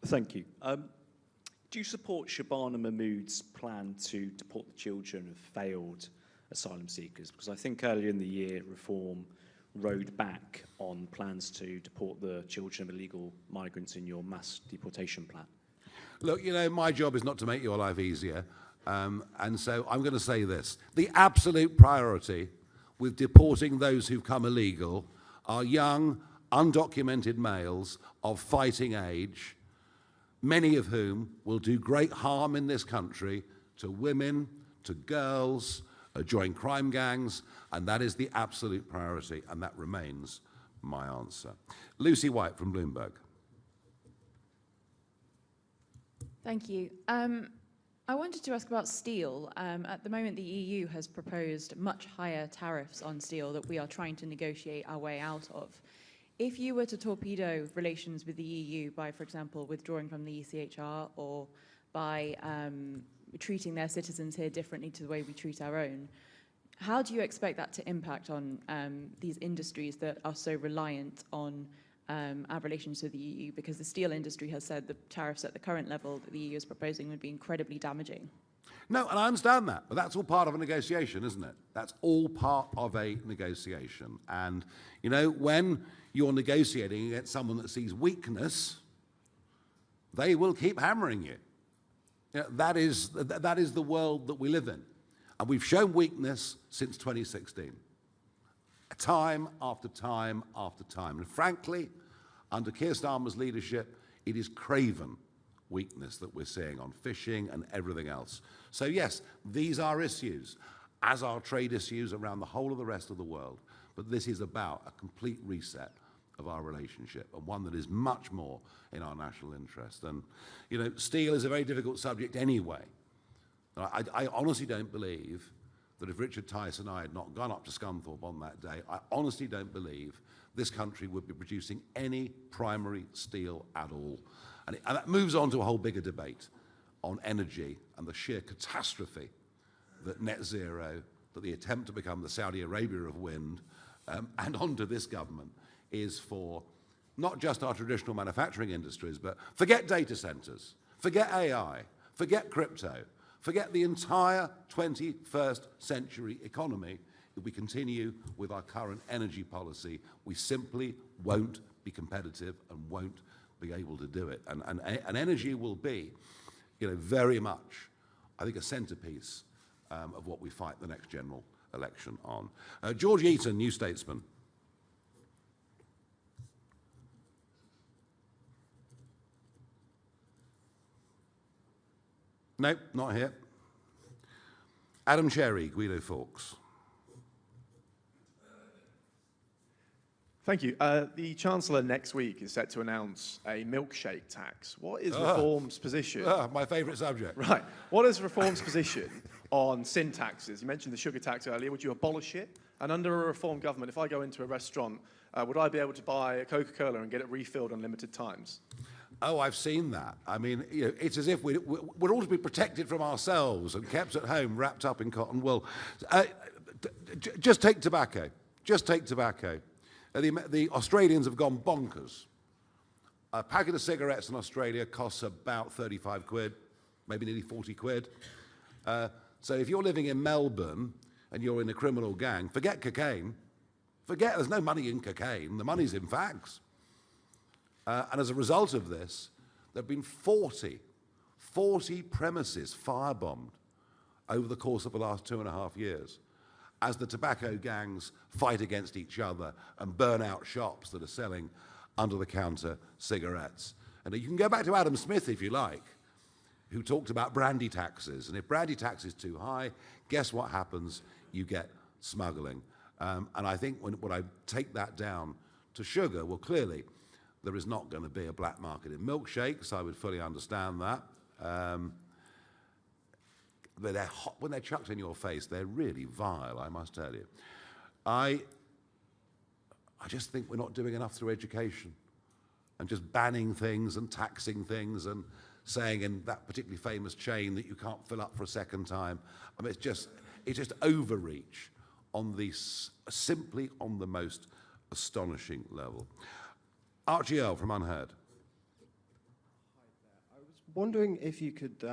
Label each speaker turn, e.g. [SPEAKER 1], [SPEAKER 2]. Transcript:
[SPEAKER 1] Thank you. Do you support Shabana Mahmood's plan to deport the children of failed asylum seekers? Because I think earlier in the year, Reform rode back on plans to deport the children of illegal migrants in your mass deportation plan.
[SPEAKER 2] Look, you know, my job is not to make your life easier, and so I'm going to say this. The absolute priority with deporting those who've come illegal are young, undocumented males of fighting age, many of whom will do great harm in this country to women, to girls, join crime gangs, and that is the absolute priority, and that remains my answer. Lucy White from Bloomberg.
[SPEAKER 3] Thank you. I wanted to ask about steel. At the moment, the EU has proposed much higher tariffs on steel that we are trying to negotiate our way out of. If you were to torpedo relations with the EU by, for example, withdrawing from the ECHR or by treating their citizens here differently to the way we treat our own, how do you expect that to impact on these industries that are so reliant on our relations with the EU? Because the steel industry has said the tariffs at the current level that the EU is proposing would be incredibly damaging.
[SPEAKER 2] No, and I understand that, but that's all part of a negotiation, isn't it? That's all part of a negotiation. And, you know, when you're negotiating against someone that sees weakness, they will keep hammering you. You know, that is the world that we live in. And we've shown weakness since 2016. Time after time after time. And frankly, under Keir Starmer's leadership, it is craven weakness that we're seeing on fishing and everything else. So yes, these are issues, as are trade issues around the whole of the rest of the world. But this is about a complete reset of our relationship, and one that is much more in our national interest. And, you know, steel is a very difficult subject anyway. I honestly don't believe that if Richard Tice and I had not gone up to Scunthorpe on that day, I honestly don't believe this country would be producing any primary steel at all. And that moves on to a whole bigger debate on energy and the sheer catastrophe that net zero, that the attempt to become the Saudi Arabia of wind, and onto this government is for not just our traditional manufacturing industries, but forget data centers, forget AI, forget crypto, forget the entire 21st century economy. If we continue with our current energy policy, we simply won't be competitive and won't be able to do it. And energy will be, you know, very much, I think, a centerpiece of what we fight the next general election on. George Eaton, New Statesman. Nope, not here. Adam Cherry, Guido Fawkes.
[SPEAKER 4] Thank you. The Chancellor next week is set to announce a milkshake tax. What is Reform's position?
[SPEAKER 2] My favourite subject.
[SPEAKER 4] Right. What is Reform's position on sin taxes? You mentioned the sugar tax earlier. Would you abolish it? And under a Reform government, if I go into a restaurant, would I be able to buy a Coca-Cola and get it refilled on limited times?
[SPEAKER 2] Oh, I've seen that. I mean, you know, it's as if we're all to be protected from ourselves and kept at home, wrapped up in cotton wool. Just take tobacco. Just take tobacco. The Australians have gone bonkers. A packet of cigarettes in Australia costs about 35 quid, maybe nearly 40 quid. So if you're living in Melbourne and you're in a criminal gang, forget cocaine. Forget, there's no money in cocaine. The money's in fags. And as a result of this, there have been 40 premises firebombed over the course of the last 2.5 years as the tobacco gangs fight against each other and burn out shops that are selling under-the-counter cigarettes. And you can go back to Adam Smith, if you like, who talked about brandy taxes. And if brandy tax is too high, guess what happens? You get smuggling. And I think when I take that down to sugar, well, clearly, there is not going to be a black market in milkshakes. I would fully understand that. But they're hot when they're chucked in your face. They're really vile, I must tell you. I just think we're not doing enough through education and just banning things and taxing things and saying in that particularly famous chain that you can't fill up for a second time. I mean, it's just overreach on simply on the most astonishing level. Archie Earl from Unheard.
[SPEAKER 5] wondering if you could